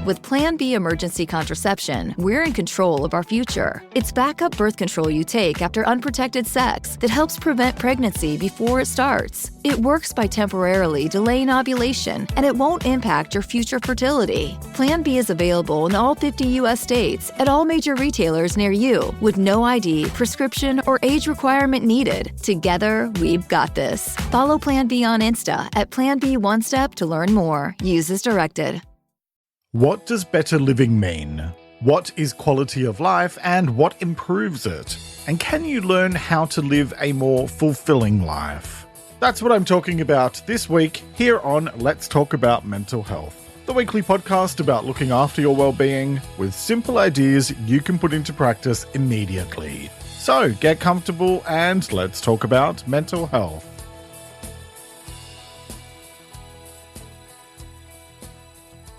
With Plan B emergency contraception, we're in control of our future. It's backup birth control you take after unprotected sex that helps prevent pregnancy before it starts. It works by temporarily delaying ovulation, and it won't impact your future fertility. Plan B is available in all 50 U.S. states at all major retailers near you, with no ID, prescription, or age requirement needed. Together, we've got this. Follow Plan B on Insta at Plan B One Step to learn more. Use as directed. What does better living mean? What is quality of life and what improves it? And can you learn how to live a more fulfilling life? That's what I'm talking about this week here on Let's Talk About Mental Health, the weekly podcast about looking after your well-being with simple ideas you can put into practice immediately. So get comfortable and let's talk about mental health.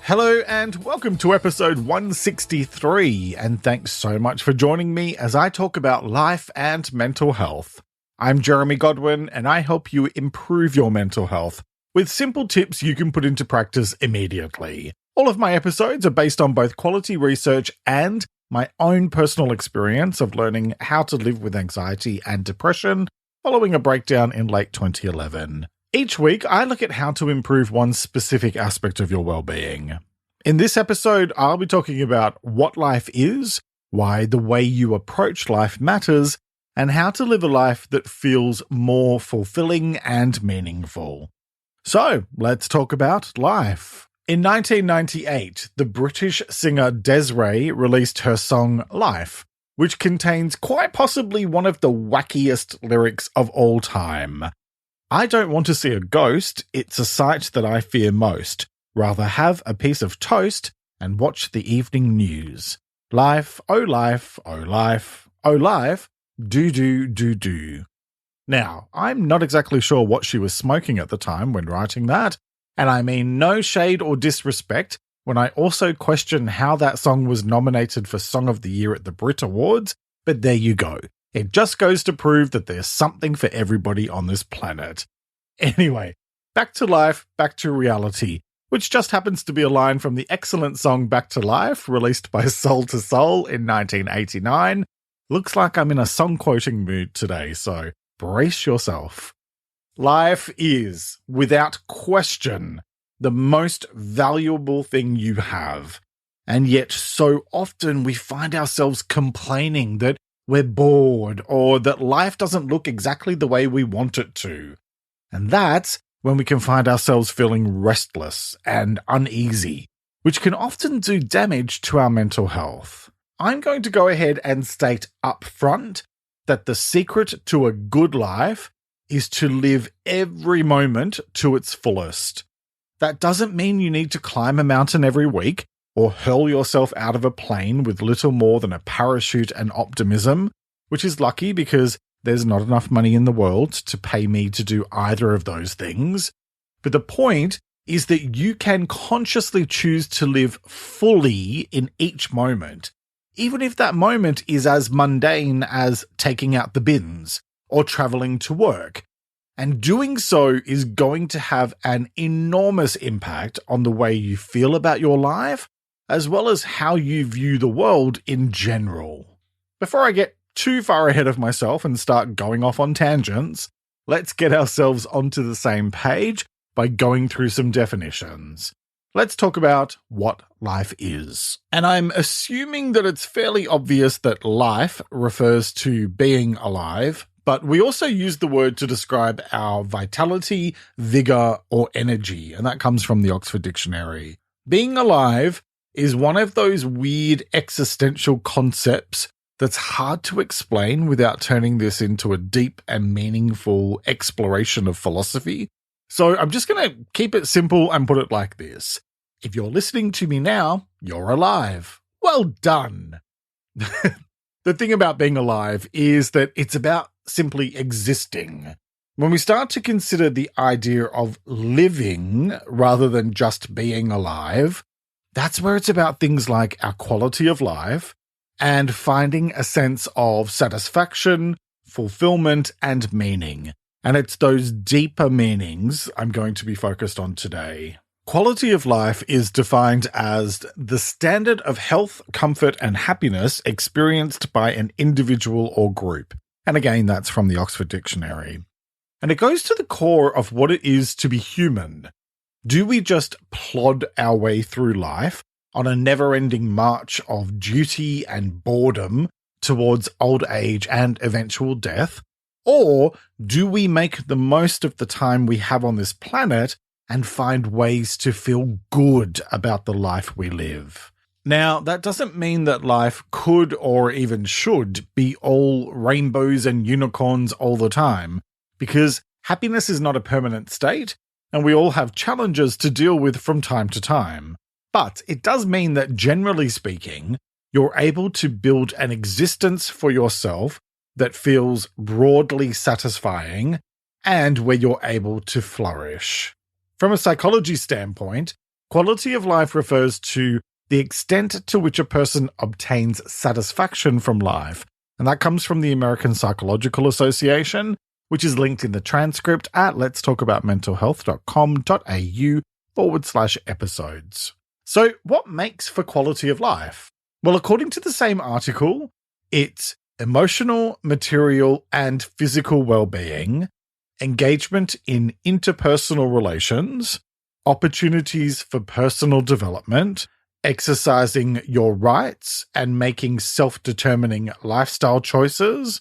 Hello and welcome to episode 163, and thanks so much for joining me as I talk about life and mental health. I'm Jeremy Godwin and I help you improve your mental health with simple tips you can put into practice immediately. All of my episodes are based on both quality research and my own personal experience of learning how to live with anxiety and depression following a breakdown in late 2011. Each week, I look at how to improve one specific aspect of your well-being. In this episode, I'll be talking about what life is, why the way you approach life matters, and how to live a life that feels more fulfilling and meaningful. So, let's talk about life. In 1998, the British singer Des'ree released her song Life, which contains quite possibly one of the wackiest lyrics of all time. I don't want to see a ghost, it's a sight that I fear most. Rather have a piece of toast and watch the evening news. Life, oh life, oh life, oh life, do. Now, I'm not exactly sure what she was smoking at the time when writing that, and I mean no shade or disrespect when I also question how that song was nominated for Song of the Year at the Brit Awards, but there you go. It just goes to prove that there's something for everybody on this planet. Anyway, back to life, back to reality, which just happens to be a line from the excellent song Back to Life, released by Soul to Soul in 1989. Looks like I'm in a song quoting mood today, so brace yourself. Life is, without question, the most valuable thing you have. And yet so often we find ourselves complaining that we're bored or that life doesn't look exactly the way we want it to. And that's when we can find ourselves feeling restless and uneasy, which can often do damage to our mental health. I'm going to go ahead and state up front that the secret to a good life is to live every moment to its fullest. That doesn't mean you need to climb a mountain every week or hurl yourself out of a plane with little more than a parachute and optimism, which is lucky because there's not enough money in the world to pay me to do either of those things. But the point is that you can consciously choose to live fully in each moment, even if that moment is as mundane as taking out the bins or traveling to work. And doing so is going to have an enormous impact on the way you feel about your life, as well as how you view the world in general. Before I get too far ahead of myself and start going off on tangents, let's get ourselves onto the same page by going through some definitions. Let's talk about what life is. And I'm assuming that it's fairly obvious that life refers to being alive, but we also use the word to describe our vitality, vigor, or energy, and that comes from the Oxford Dictionary. Being alive is one of those weird existential concepts that's hard to explain without turning this into a deep and meaningful exploration of philosophy. So I'm just going to keep it simple and put it like this. If you're listening to me now, you're alive. Well done. The thing about being alive is that it's about simply existing. When we start to consider the idea of living rather than just being alive, that's where it's about things like our quality of life and finding a sense of satisfaction, fulfillment, and meaning. And it's those deeper meanings I'm going to be focused on today. Quality of life is defined as the standard of health, comfort, and happiness experienced by an individual or group. And again, that's from the Oxford Dictionary. And it goes to the core of what it is to be human. Do we just plod our way through life on a never-ending march of duty and boredom towards old age and eventual death? Or do we make the most of the time we have on this planet and find ways to feel good about the life we live? Now, that doesn't mean that life could or even should be all rainbows and unicorns all the time, because happiness is not a permanent state, and we all have challenges to deal with from time to time. But it does mean that, generally speaking, you're able to build an existence for yourself that feels broadly satisfying and where you're able to flourish. From a psychology standpoint, quality of life refers to the extent to which a person obtains satisfaction from life, and that comes from the American Psychological Association, which is linked in the transcript at letstalkaboutmentalhealth.com.au/episodes. So what makes for quality of life? Well, according to the same article, it's emotional, material, and physical well-being, engagement in interpersonal relations, opportunities for personal development, exercising your rights and making self-determining lifestyle choices,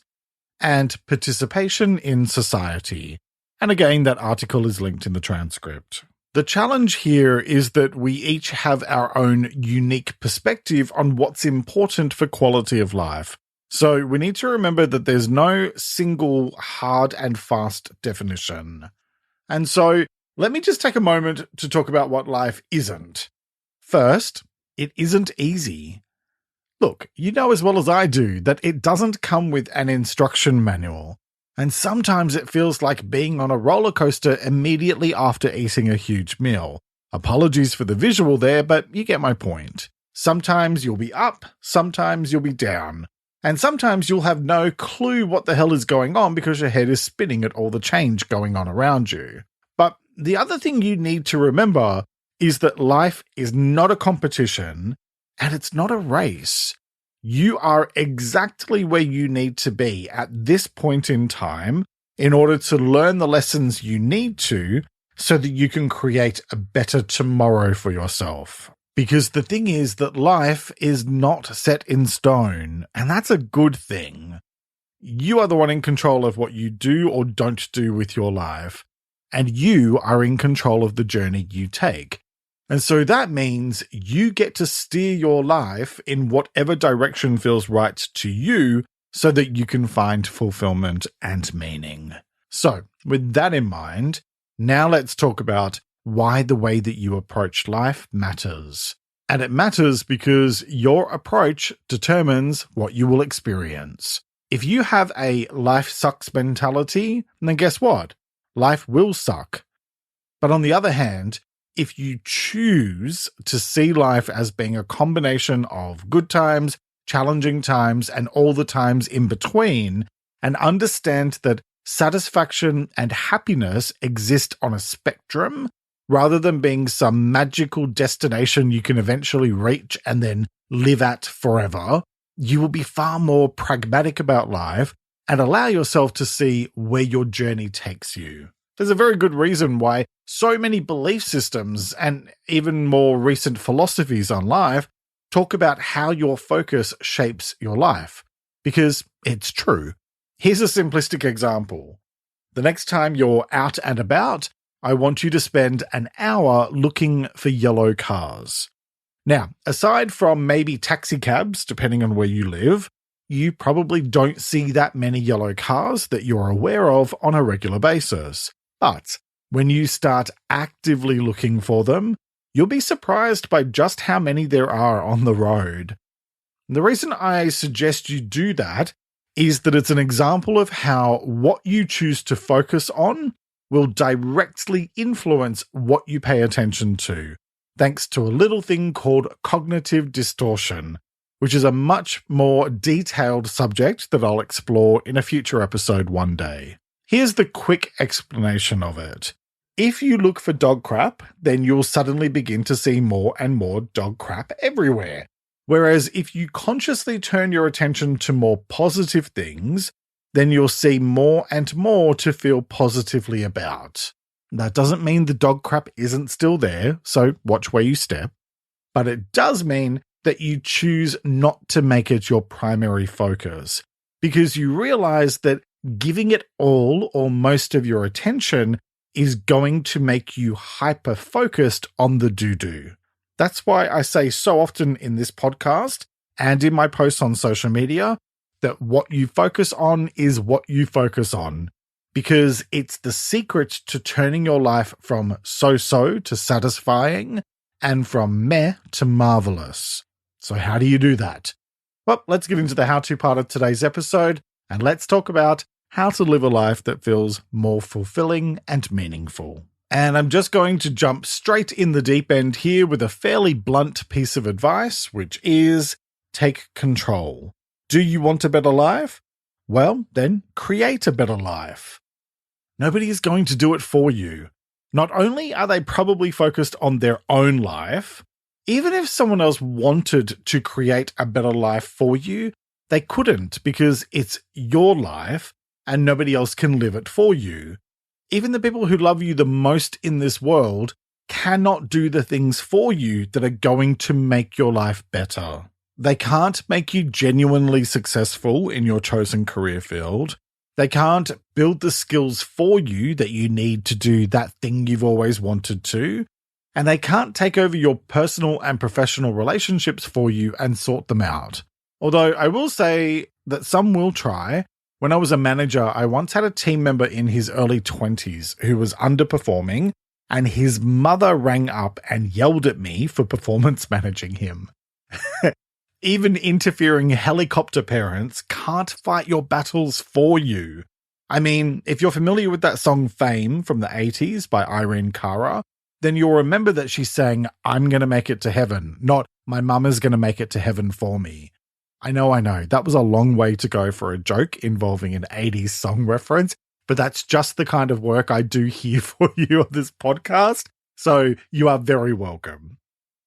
and participation in society. And again, that article is linked in the transcript. The challenge here is that we each have our own unique perspective on what's important for quality of life. So we need to remember that there's no single hard and fast definition. And so let me just take a moment to talk about what life isn't. First, it isn't easy. Look, you know as well as I do that it doesn't come with an instruction manual. And sometimes it feels like being on a roller coaster immediately after eating a huge meal. Apologies for the visual there, but you get my point. Sometimes you'll be up, sometimes you'll be down. And sometimes you'll have no clue what the hell is going on because your head is spinning at all the change going on around you. But the other thing you need to remember is that life is not a competition and it's not a race. You are exactly where you need to be at this point in time in order to learn the lessons you need to so that you can create a better tomorrow for yourself. Because the thing is that life is not set in stone, and that's a good thing. You are the one in control of what you do or don't do with your life, and you are in control of the journey you take. And so that means you get to steer your life in whatever direction feels right to you so that you can find fulfillment and meaning. So, with that in mind, now let's talk about why the way that you approach life matters. And it matters because your approach determines what you will experience. If you have a life sucks mentality, then guess what? Life will suck. But on the other hand, if you choose to see life as being a combination of good times, challenging times, and all the times in between, and understand that satisfaction and happiness exist on a spectrum, rather than being some magical destination you can eventually reach and then live at forever, you will be far more pragmatic about life and allow yourself to see where your journey takes you. There's a very good reason why so many belief systems and even more recent philosophies on life talk about how your focus shapes your life, because it's true. Here's a simplistic example. The next time you're out and about, I want you to spend an hour looking for yellow cars. Now, aside from maybe taxi cabs, depending on where you live, you probably don't see that many yellow cars that you're aware of on a regular basis. But when you start actively looking for them, you'll be surprised by just how many there are on the road. The reason I suggest you do that is that it's an example of how what you choose to focus on will directly influence what you pay attention to, thanks to a little thing called cognitive distortion, which is a much more detailed subject that I'll explore in a future episode one day. Here's the quick explanation of it. If you look for dog crap, then you'll suddenly begin to see more and more dog crap everywhere. Whereas if you consciously turn your attention to more positive things, then you'll see more and more to feel positively about. That doesn't mean the dog crap isn't still there, so watch where you step. But it does mean that you choose not to make it your primary focus, because you realize that giving it all or most of your attention is going to make you hyper-focused on the doo-doo. That's why I say so often in this podcast and in my posts on social media that what you focus on is what you focus on, because it's the secret to turning your life from so-so to satisfying and from meh to marvelous. So how do you do that? Well, let's get into the how-to part of today's episode, and let's talk about how to live a life that feels more fulfilling and meaningful. And I'm just going to jump straight in the deep end here with a fairly blunt piece of advice, which is take control. Do you want a better life? Well, then create a better life. Nobody is going to do it for you. Not only are they probably focused on their own life, even if someone else wanted to create a better life for you, they couldn't, because it's your life and nobody else can live it for you. Even the people who love you the most in this world cannot do the things for you that are going to make your life better. They can't make you genuinely successful in your chosen career field. They can't build the skills for you that you need to do that thing you've always wanted to. And they can't take over your personal and professional relationships for you and sort them out. Although I will say that some will try. When I was a manager, I once had a team member in his early 20s who was underperforming, and his mother rang up and yelled at me for performance managing him. Even interfering helicopter parents can't fight your battles for you. I mean, if you're familiar with that song Fame from the 80s by Irene Cara, then you'll remember that she sang, "I'm going to make it to heaven," not "my mum is going to make it to heaven for me." I know. That was a long way to go for a joke involving an 80s song reference, but that's just the kind of work I do here for you on this podcast, so you are very welcome.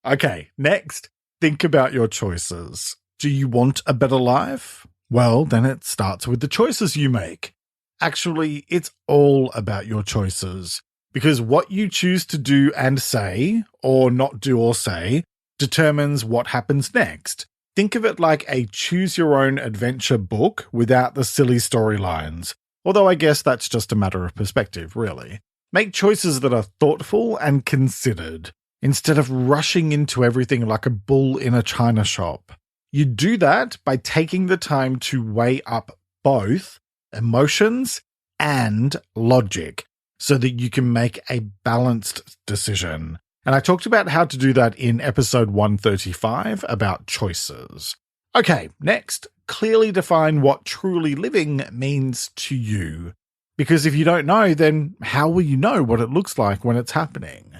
Okay, next, think about your choices. Do you want a better life? Well, then it starts with the choices you make. Actually, it's all about your choices, because what you choose to do and say, or not do or say, determines what happens next. Think of it like a choose-your-own-adventure book without the silly storylines, although I guess that's just a matter of perspective, really. Make choices that are thoughtful and considered, instead of rushing into everything like a bull in a china shop. You do that by taking the time to weigh up both emotions and logic, so that you can make a balanced decision. And I talked about how to do that in episode 135 about choices. Okay, next, clearly define what truly living means to you. Because if you don't know, then how will you know what it looks like when it's happening?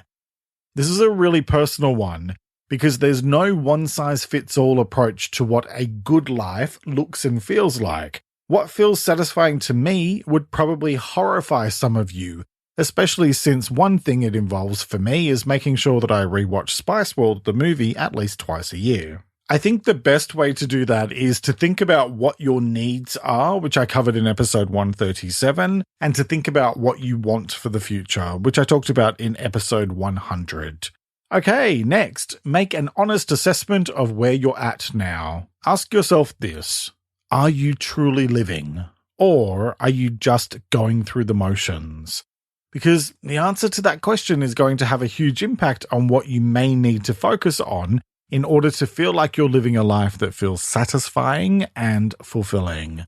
This is a really personal one, because there's no one-size-fits-all approach to what a good life looks and feels like. What feels satisfying to me would probably horrify some of you, especially since one thing it involves for me is making sure that I rewatch Spice World, the movie, at least twice a year. I think the best way to do that is to think about what your needs are, which I covered in episode 137, and to think about what you want for the future, which I talked about in episode 100. Okay, next, make an honest assessment of where you're at now. Ask yourself this: are you truly living, or are you just going through the motions? Because the answer to that question is going to have a huge impact on what you may need to focus on in order to feel like you're living a life that feels satisfying and fulfilling.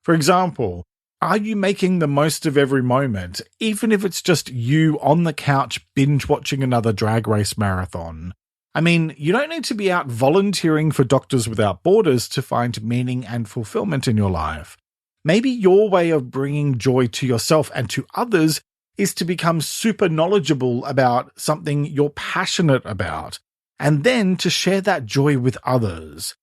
For example, are you making the most of every moment, even if it's just you on the couch binge-watching another drag race marathon? I mean, you don't need to be out volunteering for Doctors Without Borders to find meaning and fulfillment in your life. Maybe your way of bringing joy to yourself and to others is to become super knowledgeable about something you're passionate about, and then to share that joy with others.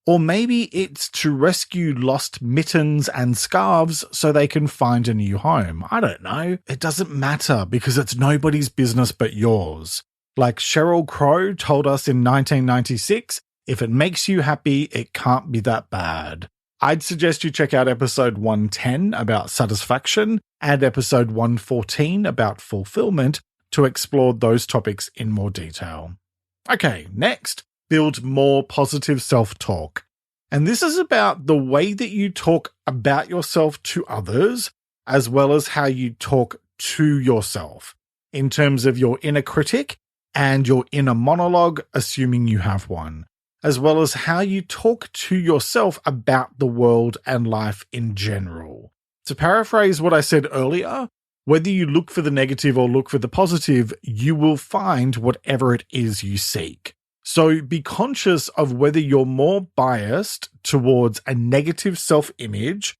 Or maybe it's to rescue lost mittens and scarves so they can find a new home. I don't know. It doesn't matter because it's nobody's business but yours. Like Sheryl Crow told us in 1996, if it makes you happy, it can't be that bad. I'd suggest you check out episode 110 about satisfaction and episode 114 about fulfillment to explore those topics in more detail. Okay, next, build more positive self-talk. And this is about the way that you talk about yourself to others, as well as how you talk to yourself in terms of your inner critic and your inner monologue, assuming you have one, as well as how you talk to yourself about the world and life in general. To paraphrase what I said earlier, whether you look for the negative or look for the positive, you will find whatever it is you seek. So be conscious of whether you're more biased towards a negative self-image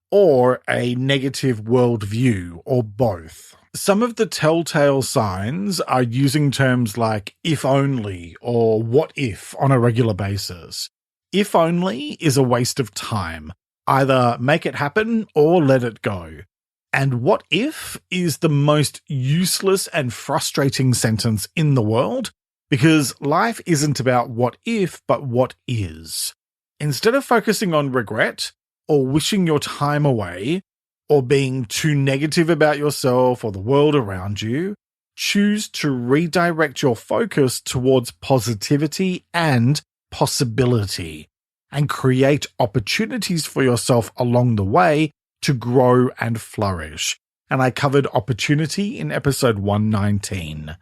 or a negative worldview, or both. Some of the telltale signs are using terms like if only or what if on a regular basis. If only is a waste of time. Either make it happen or let it go. And what if is the most useless and frustrating sentence in the world, because life isn't about what if, but what is. Instead of focusing on regret or wishing your time away or being too negative about yourself or the world around you, choose to redirect your focus towards positivity and possibility and create opportunities for yourself along the way to grow and flourish. And I covered opportunity in episode 119.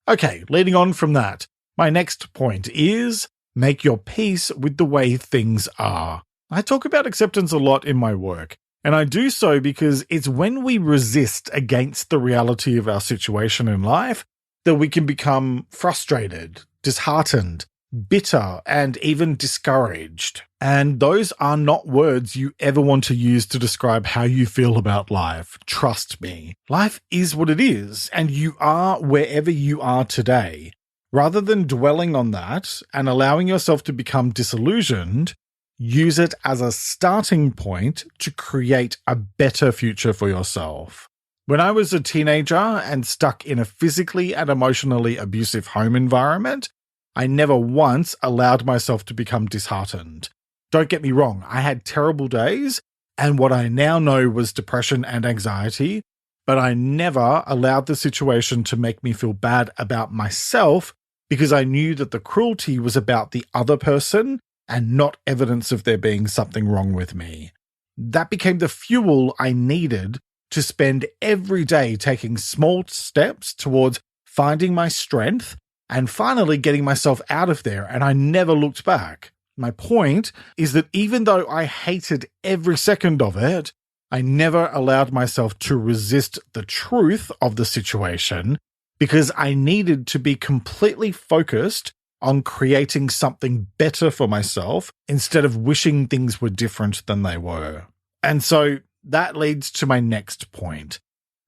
Okay, leading on from that, my next point is make your peace with the way things are. I talk about acceptance a lot in my work, and I do so because it's when we resist against the reality of our situation in life that we can become frustrated, disheartened, bitter, and even discouraged. And those are not words you ever want to use to describe how you feel about life. Trust me. Life is what it is, and you are wherever you are today. Rather than dwelling on that and allowing yourself to become disillusioned, use it as a starting point to create a better future for yourself. When I was a teenager and stuck in a physically and emotionally abusive home environment, I never once allowed myself to become disheartened. Don't get me wrong, I had terrible days and what I now know was depression and anxiety, but I never allowed the situation to make me feel bad about myself because I knew that the cruelty was about the other person and not evidence of there being something wrong with me. That became the fuel I needed to spend every day taking small steps towards finding my strength and finally getting myself out of there, and I never looked back. My point is that even though I hated every second of it, I never allowed myself to resist the truth of the situation because I needed to be completely focused on creating something better for myself instead of wishing things were different than they were. And so that leads to my next point.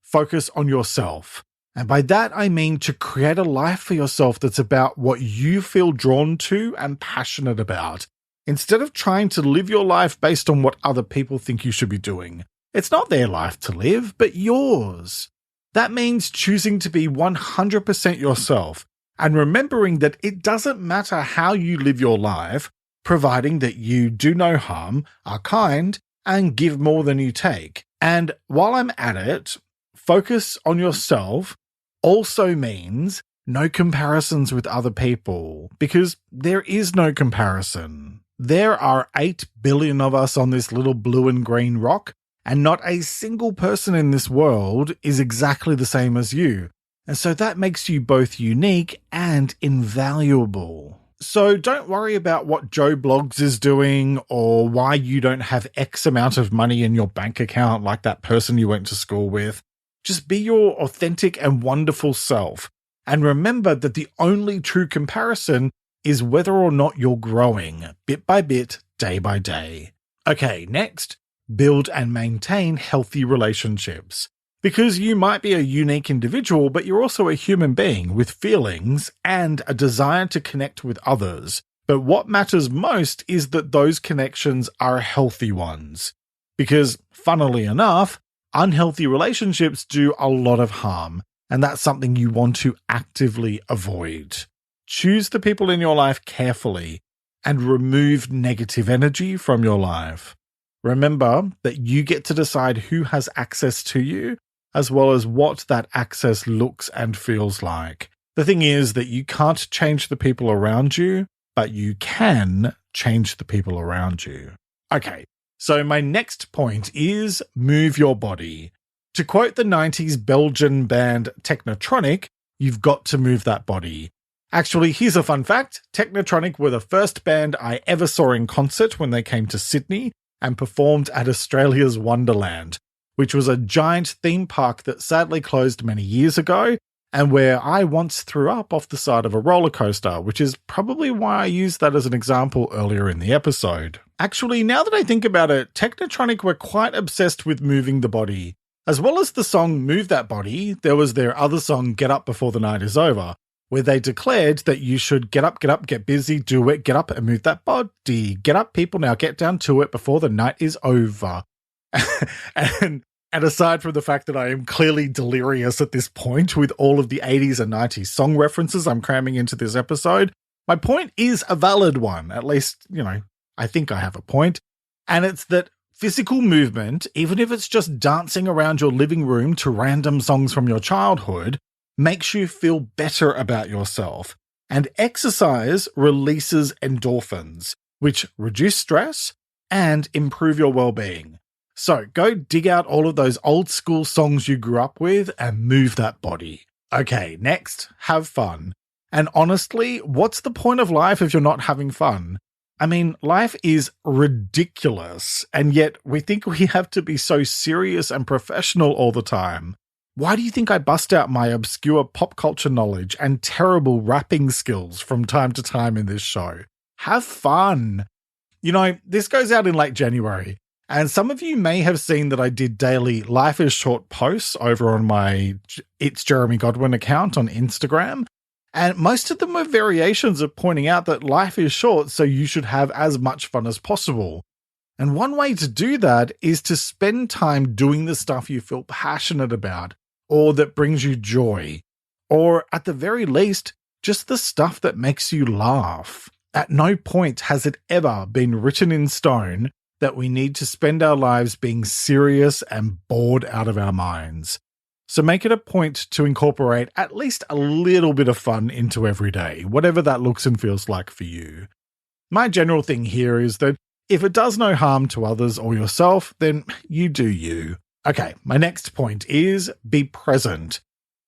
Focus on yourself. And by that, I mean to create a life for yourself that's about what you feel drawn to and passionate about, instead of trying to live your life based on what other people think you should be doing. It's not their life to live, but yours. That means choosing to be 100% yourself and remembering that it doesn't matter how you live your life, providing that you do no harm, are kind, and give more than you take. And while I'm at it, focus on yourself also means no comparisons with other people, because there is no comparison. There are 8 billion of us on this little blue and green rock, and not a single person in this world is exactly the same as you. And so that makes you both unique and invaluable. So don't worry about what Joe Bloggs is doing or why you don't have X amount of money in your bank account like that person you went to school with. Just be your authentic and wonderful self. And remember that the only true comparison is whether or not you're growing, bit by bit, day by day. Okay, next, build and maintain healthy relationships. Because you might be a unique individual, but you're also a human being with feelings and a desire to connect with others, But what matters most is that those connections are healthy ones. Because, funnily enough, unhealthy relationships do a lot of harm, and that's something you want to actively avoid. Choose the people in your life carefully and remove negative energy from your life. Remember that you get to decide who has access to you, as well as what that access looks and feels like. The thing is that you can't change the people around you, but you can change the people around you. Okay, so my next point is move your body. To quote the 90s Belgian band Technotronic, you've got to move that body. Actually, here's a fun fact. Technotronic were the first band I ever saw in concert when they came to Sydney and performed at Australia's Wonderland, which was a giant theme park that sadly closed many years ago, and where I once threw up off the side of a roller coaster, which is probably why I used that as an example earlier in the episode. Actually, now that I think about it, Technotronic were quite obsessed with moving the body. As well as the song Move That Body, there was their other song Get Up Before the Night Is Over, where they declared that you should get up, get busy, do it, get up and move that body. Get up, people, now get down to it before the night is over. And aside from the fact that I am clearly delirious at this point with all of the 80s and 90s song references I'm cramming into this episode, my point is a valid one. At least, I think I have a point. And it's that physical movement, even if it's just dancing around your living room to random songs from your childhood, makes you feel better about yourself. And exercise releases endorphins, which reduce stress and improve your well-being. So go dig out all of those old school songs you grew up with and move that body. Okay, next, have fun. And honestly, what's the point of life if you're not having fun? I mean, life is ridiculous, and yet we think we have to be so serious and professional all the time. Why do you think I bust out my obscure pop culture knowledge and terrible rapping skills from time to time in this show? Have fun. This goes out in late January, and some of you may have seen that I did daily Life is Short posts over on my It's Jeremy Godwin account on Instagram, and most of them were variations of pointing out that life is short, so you should have as much fun as possible. And one way to do that is to spend time doing the stuff you feel passionate about, or that brings you joy, or at the very least, just the stuff that makes you laugh. At no point has it ever been written in stone that we need to spend our lives being serious and bored out of our minds. So make it a point to incorporate at least a little bit of fun into every day, whatever that looks and feels like for you. My general thing here is that if it does no harm to others or yourself, then you do you. Okay, my next point is be present.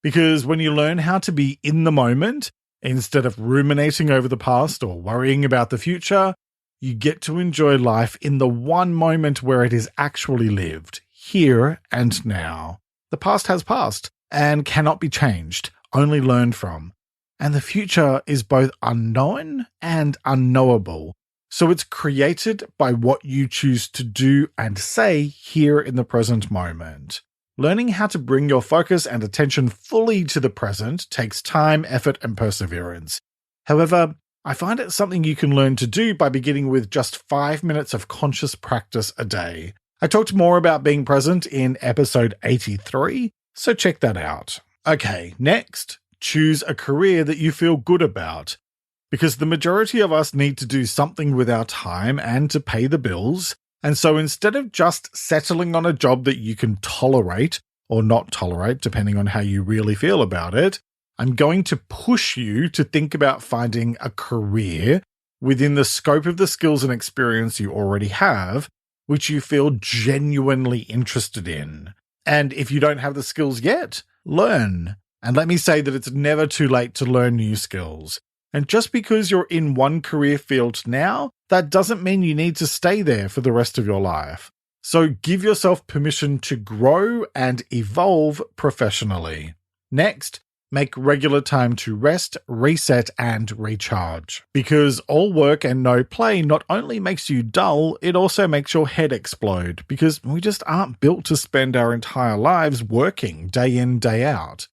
Because when you learn how to be in the moment, instead of ruminating over the past or worrying about the future, you get to enjoy life in the one moment where it is actually lived, here and now. The past has passed and cannot be changed, only learned from. And the future is both unknown and unknowable. So it's created by what you choose to do and say here in the present moment. Learning how to bring your focus and attention fully to the present takes time, effort, and perseverance. However, I find it something you can learn to do by beginning with just 5 minutes of conscious practice a day. I talked more about being present in episode 83, so check that out. Okay, next, choose a career that you feel good about. Because the majority of us need to do something with our time and to pay the bills, and so instead of just settling on a job that you can tolerate, or not tolerate depending on how you really feel about it, I'm going to push you to think about finding a career within the scope of the skills and experience you already have, which you feel genuinely interested in. And if you don't have the skills yet, learn. And let me say that it's never too late to learn new skills. And just because you're in one career field now, that doesn't mean you need to stay there for the rest of your life. So give yourself permission to grow and evolve professionally. Next, make regular time to rest, reset, and recharge. Because all work and no play not only makes you dull, it also makes your head explode, because we just aren't built to spend our entire lives working day in, day out.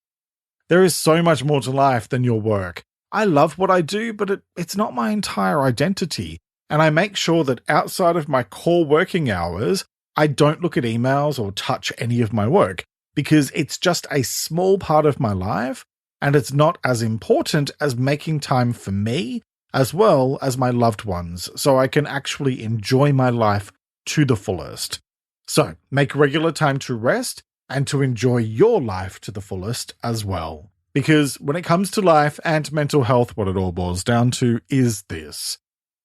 There is so much more to life than your work. I love what I do, but it's not my entire identity. And I make sure that outside of my core working hours, I don't look at emails or touch any of my work because it's just a small part of my life and it's not as important as making time for me as well as my loved ones so I can actually enjoy my life to the fullest. So make regular time to rest and to enjoy your life to the fullest as well. Because when it comes to life and mental health, what it all boils down to is this.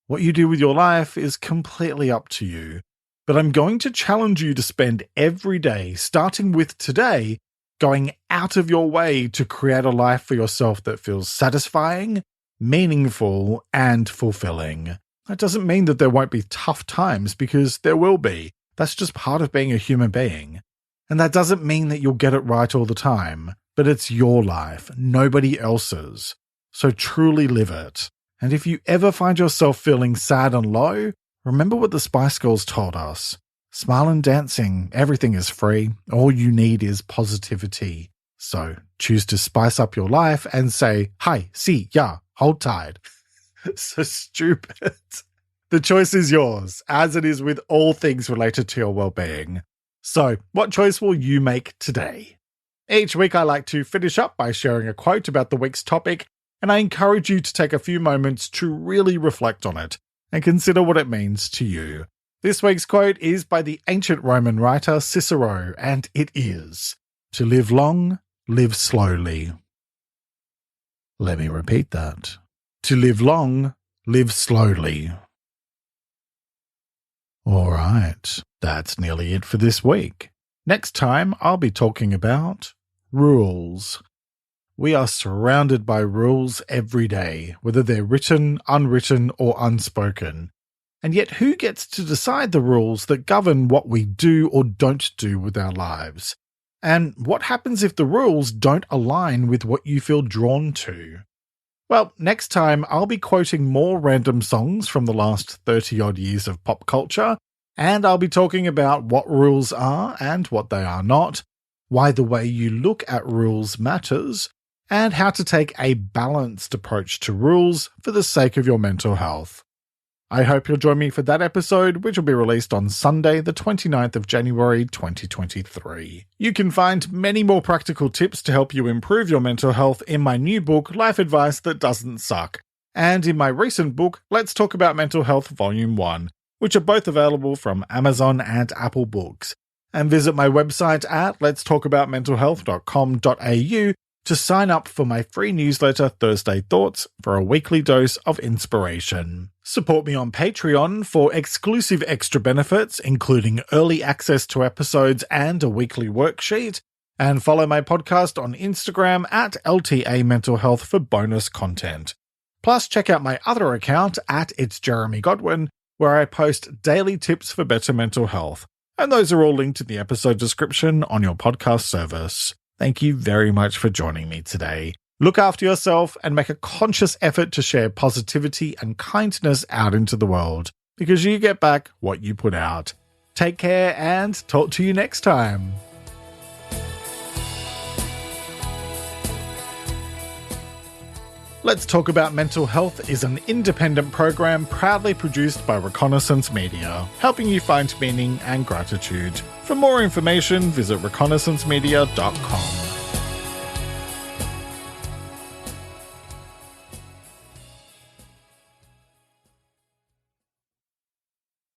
What you do with your life is completely up to you. But I'm going to challenge you to spend every day, starting with today, going out of your way to create a life for yourself that feels satisfying, meaningful, and fulfilling. That doesn't mean that there won't be tough times, because there will be. That's just part of being a human being. And that doesn't mean that you'll get it right all the time, but it's your life, nobody else's. So truly live it. And if you ever find yourself feeling sad and low, remember what the Spice Girls told us. Smile and dancing, everything is free. All you need is positivity. So choose to spice up your life and say, hi, see, ya, hold tight. So stupid. The choice is yours, as it is with all things related to your well-being. So what choice will you make today? Each week I like to finish up by sharing a quote about the week's topic, and I encourage you to take a few moments to really reflect on it and consider what it means to you. This week's quote is by the ancient Roman writer Cicero, and it is, "To live long, live slowly." Let me repeat that. To live long, live slowly. All right, that's nearly it for this week. Next time, I'll be talking about rules. We are surrounded by rules every day, whether they're written, unwritten, or unspoken. And yet who gets to decide the rules that govern what we do or don't do with our lives? And what happens if the rules don't align with what you feel drawn to? Well, next time I'll be quoting more random songs from the last 30-odd years of pop culture, and I'll be talking about what rules are and what they are not, why the way you look at rules matters, and how to take a balanced approach to rules for the sake of your mental health. I hope you'll join me for that episode, which will be released on Sunday, the 29th of January 2023. You can find many more practical tips to help you improve your mental health in my new book, Life Advice That Doesn't Suck, and in my recent book, Let's Talk About Mental Health Volume 1, which are both available from Amazon and Apple Books. And visit my website at letstalkaboutmentalhealth.com.au to sign up for my free newsletter Thursday Thoughts for a weekly dose of inspiration. Support me on Patreon for exclusive extra benefits, including early access to episodes and a weekly worksheet, and follow my podcast on Instagram at LTA Mental Health for bonus content. Plus, check out my other account at It's Jeremy Godwin, where I post daily tips for better mental health. And those are all linked in the episode description on your podcast service. Thank you very much for joining me today. Look after yourself and make a conscious effort to share positivity and kindness out into the world, because you get back what you put out. Take care and talk to you next time. Let's Talk About Mental Health is an independent program proudly produced by Reconnaissance Media, helping you find meaning and gratitude. For more information, visit reconnaissancemedia.com.